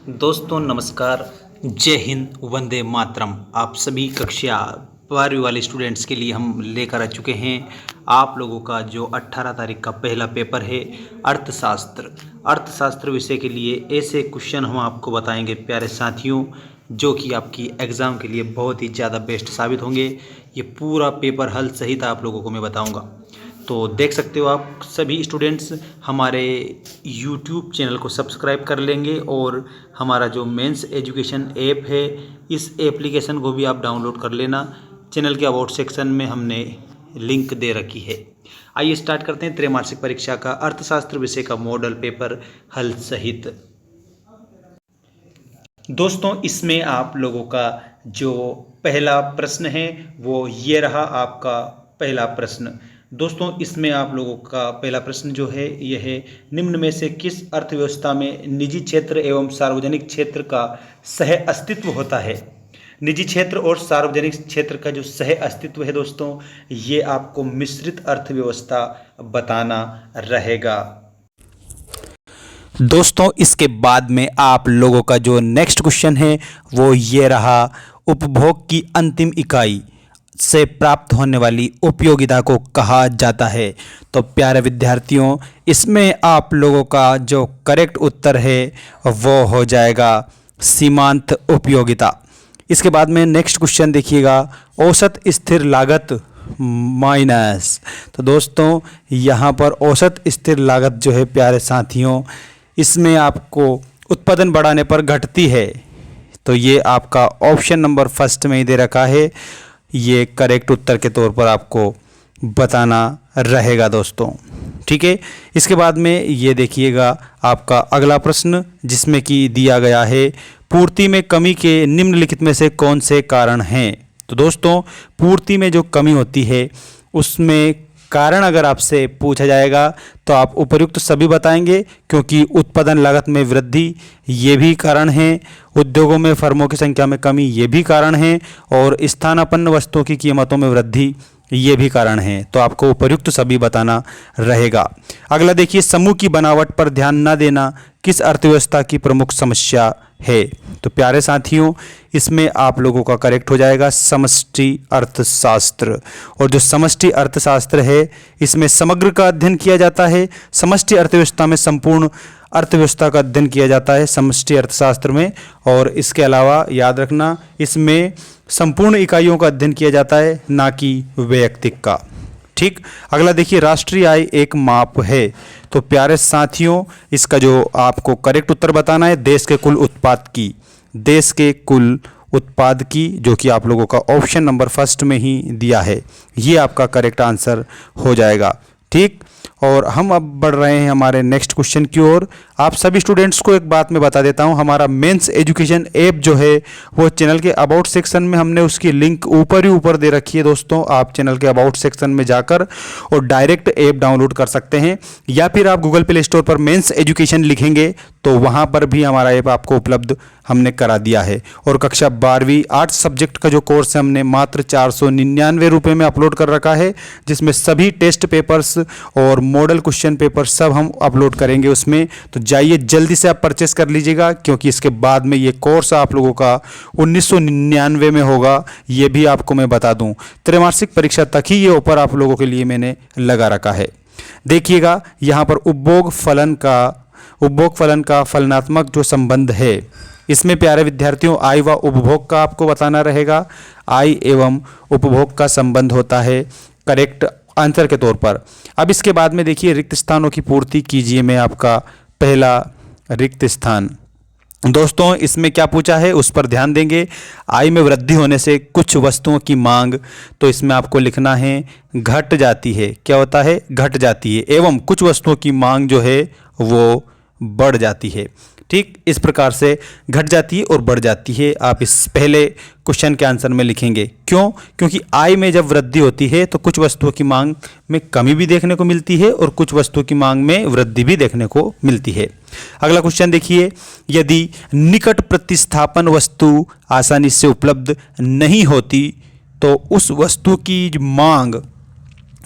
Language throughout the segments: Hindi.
दोस्तों नमस्कार। जय हिंद, वंदे मातरम। आप सभी कक्षा 12वीं वाले स्टूडेंट्स के लिए हम लेकर आ चुके हैं आप लोगों का जो 18 तारीख का पहला पेपर है अर्थशास्त्र विषय के लिए ऐसे क्वेश्चन हम आपको बताएंगे प्यारे साथियों, जो कि आपकी एग्ज़ाम के लिए बहुत ही ज़्यादा बेस्ट साबित होंगे। ये पूरा पेपर हल सहित आप लोगों को मैं बताऊंगा। तो देख सकते हो आप सभी स्टूडेंट्स हमारे YouTube चैनल को सब्सक्राइब कर लेंगे और हमारा जो मेंस एजुकेशन ऐप है इस एप्लीकेशन को भी आप डाउनलोड कर लेना। चैनल के अबाउट सेक्शन में हमने लिंक दे रखी है। आइए स्टार्ट करते हैं त्रैमासिक परीक्षा का अर्थशास्त्र विषय का मॉडल पेपर हल सहित। दोस्तों इसमें आप लोगों का जो पहला प्रश्न है वो ये रहा आपका पहला प्रश्न। दोस्तों इसमें आप लोगों का पहला प्रश्न जो है यह है, निम्न में से किस अर्थव्यवस्था में निजी क्षेत्र एवं सार्वजनिक क्षेत्र का सह अस्तित्व होता है। निजी क्षेत्र और सार्वजनिक क्षेत्र का जो सह अस्तित्व है दोस्तों, ये आपको मिश्रित अर्थव्यवस्था बताना रहेगा। दोस्तों इसके बाद में आप लोगों का जो नेक्स्ट क्वेश्चन है वो ये रहा, उपभोग की अंतिम इकाई से प्राप्त होने वाली उपयोगिता को कहा जाता है। तो प्यारे विद्यार्थियों इसमें आप लोगों का जो करेक्ट उत्तर है वो हो जाएगा सीमांत उपयोगिता। इसके बाद में नेक्स्ट क्वेश्चन देखिएगा, औसत स्थिर लागत माइनस। तो दोस्तों यहाँ पर औसत स्थिर लागत जो है प्यारे साथियों, इसमें आपको उत्पादन बढ़ाने पर घटती है। तो ये आपका ऑप्शन नंबर फर्स्ट में ही दे रखा है, ये करेक्ट उत्तर के तौर पर आपको बताना रहेगा दोस्तों। ठीक है, इसके बाद में ये देखिएगा आपका अगला प्रश्न, जिसमें कि दिया गया है, पूर्ति में कमी के निम्नलिखित में से कौन से कारण हैं। तो दोस्तों पूर्ति में जो कमी होती है उसमें कारण अगर आपसे पूछा जाएगा तो आप उपर्युक्त सभी बताएंगे, क्योंकि उत्पादन लागत में वृद्धि ये भी कारण है, उद्योगों में फर्मों की संख्या में कमी ये भी कारण है, और स्थानापन्न वस्तुओं की कीमतों में वृद्धि ये भी कारण है। तो आपको उपर्युक्त सभी बताना रहेगा। अगला देखिए, समूह की बनावट पर ध्यान न देना किस अर्थव्यवस्था की प्रमुख समस्या है। तो प्यारे साथियों इसमें आप लोगों का करेक्ट हो जाएगा समष्टि अर्थशास्त्र। और जो समष्टि अर्थशास्त्र है इसमें समग्र का अध्ययन किया जाता है। समष्टि अर्थव्यवस्था में संपूर्ण अर्थव्यवस्था का अध्ययन किया जाता है समष्टि अर्थशास्त्र में। और इसके अलावा याद रखना इसमें संपूर्ण इकाइयों का अध्ययन किया जाता है, ना कि वैयक्तिक का। ठीक, अगला देखिए, राष्ट्रीय आय एक माप है। तो प्यारे साथियों इसका जो आपको करेक्ट उत्तर बताना है देश के कुल उत्पाद की, जो कि आप लोगों का ऑप्शन नंबर फर्स्ट में ही दिया है, ये आपका करेक्ट आंसर हो जाएगा। ठीक, और हम अब बढ़ रहे हैं हमारे नेक्स्ट क्वेश्चन की ओर। आप सभी स्टूडेंट्स को एक बात मैं बता देता हूं, हमारा मेंस एजुकेशन ऐप जो है वो चैनल के अबाउट सेक्शन में हमने उसकी लिंक ऊपर ही ऊपर दे रखी है दोस्तों। आप चैनल के अबाउट सेक्शन में जाकर और डायरेक्ट ऐप डाउनलोड कर सकते हैं, या फिर आप गूगल प्ले स्टोर पर मेंस एजुकेशन लिखेंगे तो वहाँ पर भी हमारा ऐप आपको उपलब्ध हमने करा दिया है। और कक्षा 12वीं आर्ट्स सब्जेक्ट का जो कोर्स है हमने मात्र 499 रुपये में अपलोड कर रखा है, जिसमें सभी टेस्ट पेपर्स और मॉडल क्वेश्चन पेपर सब हम अपलोड करेंगे उसमें। तो जाइए जल्दी से आप परचेस कर लीजिएगा, क्योंकि इसके बाद में ये कोर्स आप लोगों का 1999 में होगा, ये भी आपको मैं बता दूं। त्रैमासिक परीक्षा तक ही ये ऑफर आप लोगों के लिए मैंने लगा रखा है। देखिएगा यहाँ पर उपभोग फलन का फलनात्मक जो संबंध है, इसमें प्यारे विद्यार्थियों आय व उपभोग का आपको बताना रहेगा। आय एवं उपभोग का संबंध होता है करेक्ट आंसर के तौर पर। अब इसके बाद में देखिए, रिक्त स्थानों की पूर्ति कीजिए में आपका पहला रिक्त स्थान। दोस्तों इसमें क्या पूछा है उस पर ध्यान देंगे। आय में वृद्धि होने से कुछ वस्तुओं की मांग, तो इसमें आपको लिखना है घट जाती है। क्या होता है? घट जाती है। एवं कुछ वस्तुओं की मांग जो है वो बढ़ जाती है। ठीक, इस प्रकार से घट जाती है और बढ़ जाती है आप इस पहले क्वेश्चन के आंसर में लिखेंगे। क्यों? क्योंकि आय में जब वृद्धि होती है तो कुछ वस्तुओं की मांग में कमी भी देखने को मिलती है और कुछ वस्तुओं की मांग में वृद्धि भी देखने को मिलती है। अगला क्वेश्चन देखिए, यदि निकट प्रतिस्थापन वस्तु आसानी से उपलब्ध नहीं होती तो उस वस्तु की मांग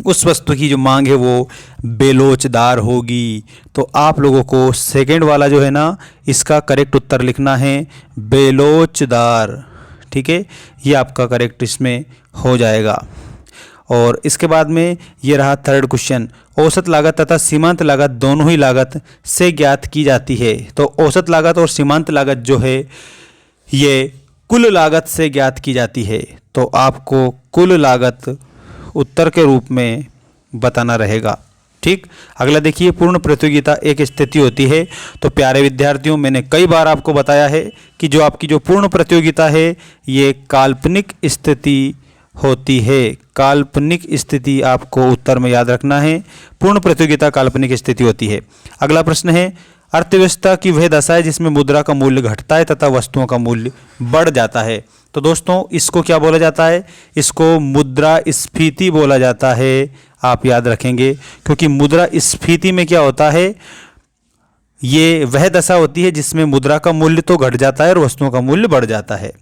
उस वस्तु की जो मांग है वो बेलोचदार होगी। तो आप लोगों को सेकंड वाला जो है ना, इसका करेक्ट उत्तर लिखना है बेलोचदार। ठीक है, ये आपका करेक्ट इसमें हो जाएगा। और इसके बाद में ये रहा थर्ड क्वेश्चन, औसत लागत तथा सीमांत लागत दोनों ही लागत से ज्ञात की जाती है। तो औसत लागत और सीमांत लागत जो है ये कुल लागत से ज्ञात की जाती है। तो आपको कुल लागत उत्तर के रूप में बताना रहेगा। ठीक, अगला देखिए, पूर्ण प्रतियोगिता एक स्थिति होती है। तो प्यारे विद्यार्थियों, मैंने कई बार आपको बताया है कि जो आपकी जो पूर्ण प्रतियोगिता है ये काल्पनिक स्थिति होती है। काल्पनिक स्थिति आपको उत्तर में याद रखना है, पूर्ण प्रतियोगिता काल्पनिक स्थिति होती है। अगला प्रश्न है, अर्थव्यवस्था की वह दशा है जिसमें मुद्रा का मूल्य घटता है तथा वस्तुओं का मूल्य बढ़ जाता है। तो दोस्तों, इसको क्या बोला जाता है? इसको मुद्रास्फीति बोला जाता है। आप याद रखेंगे, क्योंकि मुद्रास्फीति में क्या होता है, ये वह दशा होती है जिसमें मुद्रा का मूल्य तो घट जाता है और वस्तुओं का मूल्य बढ़ जाता है।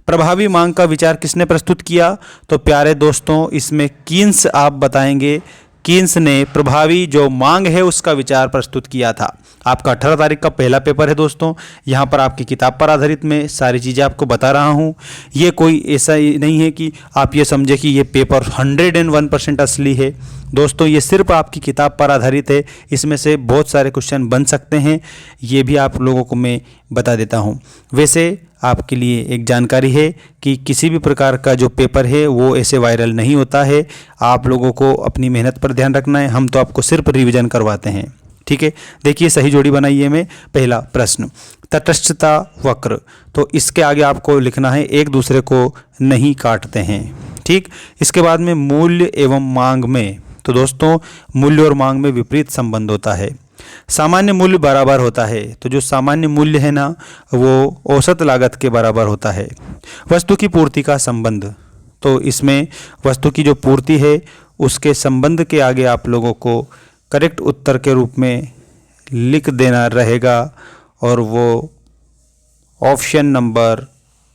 प्रभावी मांग का विचार किसने प्रस्तुत किया? तो प्यारे दोस्तों, इसमें कीन्स आप बताएंगे। कीन्स ने प्रभावी जो मांग है उसका विचार प्रस्तुत किया था। आपका 18 तारीख का पहला पेपर है दोस्तों। यहाँ पर आपकी किताब पर आधारित मैं सारी चीज़ें आपको बता रहा हूँ। ये कोई ऐसा नहीं है कि आप ये समझे कि ये पेपर 101% असली है। दोस्तों, ये सिर्फ आपकी किताब पर आधारित है। इसमें से बहुत सारे क्वेश्चन बन सकते हैं, ये भी आप लोगों को मैं बता देता हूँ। वैसे आपके लिए एक जानकारी है कि किसी भी प्रकार का जो पेपर है वो ऐसे वायरल नहीं होता है। आप लोगों को अपनी मेहनत पर ध्यान रखना है, हम तो आपको सिर्फ रिवीजन करवाते हैं। ठीक है, देखिए सही जोड़ी बनाई है। मैं पहला प्रश्न, तटस्थता वक्र। तो इसके आगे आपको लिखना है एक दूसरे को नहीं काटते हैं। ठीक, इसके बाद में मूल्य एवं मांग में। तो दोस्तों, मूल्य और मांग में विपरीत संबंध होता है। सामान्य मूल्य बराबर होता है, तो जो सामान्य मूल्य है ना वो औसत लागत के बराबर होता है। वस्तु की पूर्ति का संबंध, तो इसमें वस्तु की जो पूर्ति है उसके संबंध के आगे आप लोगों को करेक्ट उत्तर के रूप में लिख देना रहेगा, और वो ऑप्शन नंबर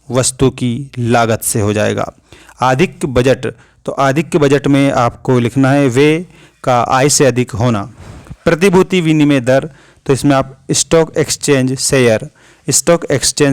वस्तु की लागत से हो जाएगा। आधिक्य बजट, तो आधिक्य बजट में आपको लिखना है वे का आय से अधिक होना। प्रतिभूति विनिमय दर, तो इसमें आप stock exchange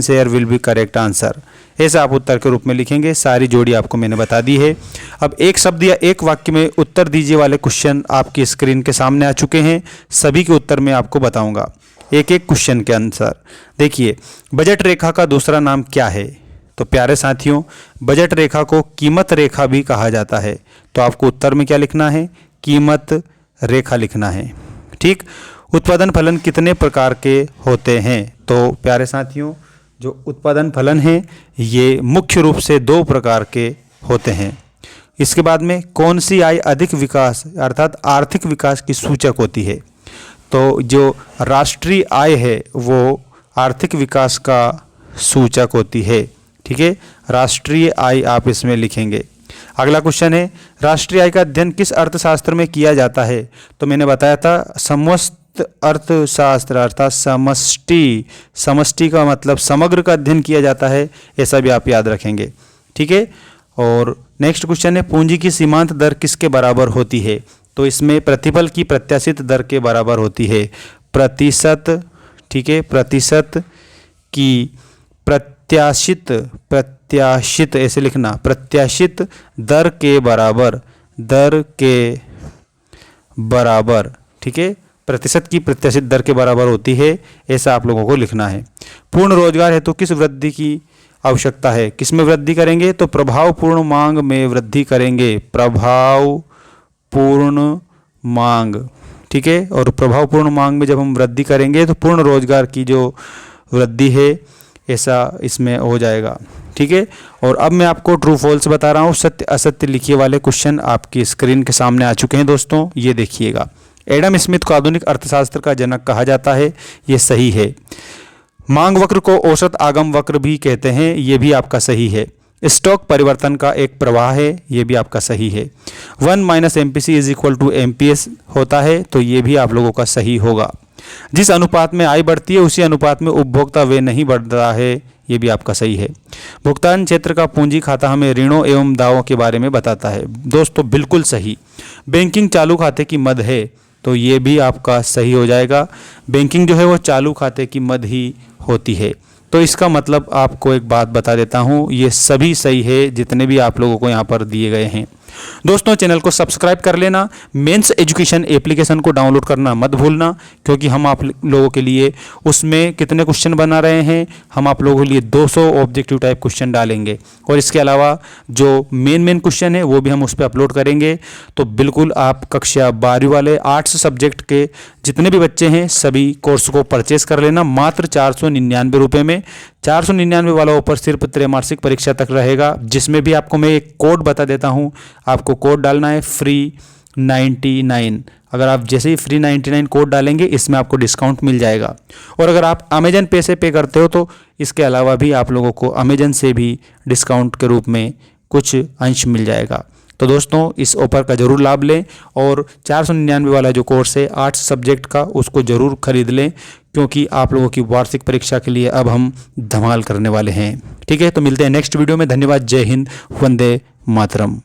share will be correct answer, ऐसा आप उत्तर के रूप में लिखेंगे। सारी जोड़ी आपको मैंने बता दी है। अब एक शब्द या एक वाक्य में उत्तर दीजिए वाले क्वेश्चन आपकी स्क्रीन के सामने आ चुके हैं। सभी के उत्तर मैं आपको बताऊंगा एक एक क्वेश्चन के आंसर। देखिए, बजट रेखा का दूसरा नाम क्या है? तो प्यारे साथियों, बजट रेखा को कीमत रेखा भी कहा जाता है। तो आपको उत्तर में क्या लिखना है? कीमत रेखा लिखना है। ठीक, उत्पादन फलन कितने प्रकार के होते हैं? तो प्यारे साथियों, जो उत्पादन फलन है ये मुख्य रूप से 2 प्रकार के होते हैं। इसके बाद में कौन सी आय अधिक विकास अर्थात आर्थिक विकास की सूचक होती है? तो जो राष्ट्रीय आय है वो आर्थिक विकास का सूचक होती है। ठीक है, राष्ट्रीय आय आप इसमें लिखेंगे। अगला क्वेश्चन है, राष्ट्रीय आय का अध्ययन किस अर्थशास्त्र में किया जाता है? तो मैंने बताया था समस्त अर्थशास्त्र अर्थात समष्टि का मतलब समग्र का अध्ययन किया जाता है, ऐसा भी आप याद रखेंगे। ठीक है, और नेक्स्ट क्वेश्चन है, पूंजी की सीमांत दर किसके बराबर होती है? तो इसमें प्रतिफल की प्रत्याशित दर के बराबर होती है। प्रतिशत, ठीक है, प्रतिशत की प्रत्याशित ऐसे लिखना, प्रत्याशित दर के बराबर, ठीक है, प्रतिशत की प्रत्याशित दर के बराबर होती है, ऐसा आप लोगों को लिखना है। पूर्ण रोजगार हेतु किस वृद्धि की आवश्यकता है? किस में वृद्धि करेंगे? तो प्रभावपूर्ण मांग में वृद्धि करेंगे। प्रभावपूर्ण मांग, ठीक है, और प्रभावपूर्ण मांग में जब हम वृद्धि करेंगे तो पूर्ण रोजगार की जो वृद्धि है ऐसा इसमें हो जाएगा। ठीक है, और अब मैं आपको ट्रू फॉल्स बता रहा हूँ। सत्य असत्य लिखिए वाले क्वेश्चन आपकी स्क्रीन के सामने आ चुके हैं दोस्तों, ये देखिएगा। एडम स्मिथ को आधुनिक अर्थशास्त्र का जनक कहा जाता है, ये सही है। मांग वक्र को औसत आगम वक्र भी कहते हैं, ये भी आपका सही है। स्टॉक परिवर्तन का एक प्रवाह है, ये भी आपका सही है। 1 - MPC = MPS होता है, तो ये भी आप लोगों का सही होगा। जिस अनुपात में आय बढ़ती है उसी अनुपात में उपभोक्ता व्यय नहीं बढ़ता है, ये भी आपका सही है। भुगतान क्षेत्र का पूंजी खाता हमें ऋणों एवं दावों के बारे में बताता है। दोस्तों बिल्कुल सही। बैंकिंग चालू खाते की मद है, तो ये भी आपका सही हो जाएगा। बैंकिंग जो है वो चालू खाते की मद ही होती है। तो इसका मतलब आपको एक बात बता देता हूँ, ये सभी सही है जितने भी आप लोगों को यहाँ पर दिए गए हैं। दोस्तों चैनल को सब्सक्राइब कर लेना, मेंस एजुकेशन एप्लीकेशन को डाउनलोड करना मत भूलना, क्योंकि हम आप लोगों के लिए उसमें कितने क्वेश्चन बना रहे हैं, हम आप लोगों के लिए 200 ऑब्जेक्टिव टाइप क्वेश्चन डालेंगे और इसके अलावा जो मेन क्वेश्चन है वो भी हम उस पर अपलोड करेंगे। तो बिल्कुल आप कक्षा 12वीं वाले आर्ट्स सब्जेक्ट के जितने भी बच्चे हैं सभी कोर्स को परचेस कर लेना मात्र 499 रुपये में। 499 वाला ऑफर सिर्फ त्रैमासिक परीक्षा तक रहेगा, जिसमें भी आपको मैं एक कोड बता देता हूं। आपको कोड डालना है फ्री 99। अगर आप जैसे ही फ्री 99 कोड डालेंगे इसमें आपको डिस्काउंट मिल जाएगा। और अगर आप अमेजन पे से पे करते हो तो इसके अलावा भी आप लोगों को अमेजन से भी डिस्काउंट के रूप में कुछ अंश मिल जाएगा। तो दोस्तों इस ऑफर का ज़रूर लाभ लें और 499 वाला जो कोर्स है आर्ट्स सब्जेक्ट का उसको ज़रूर खरीद लें, क्योंकि आप लोगों की वार्षिक परीक्षा के लिए अब हम धमाल करने वाले हैं। ठीक है, तो मिलते हैं नेक्स्ट वीडियो में। धन्यवाद। जय हिंद, वंदे मातरम।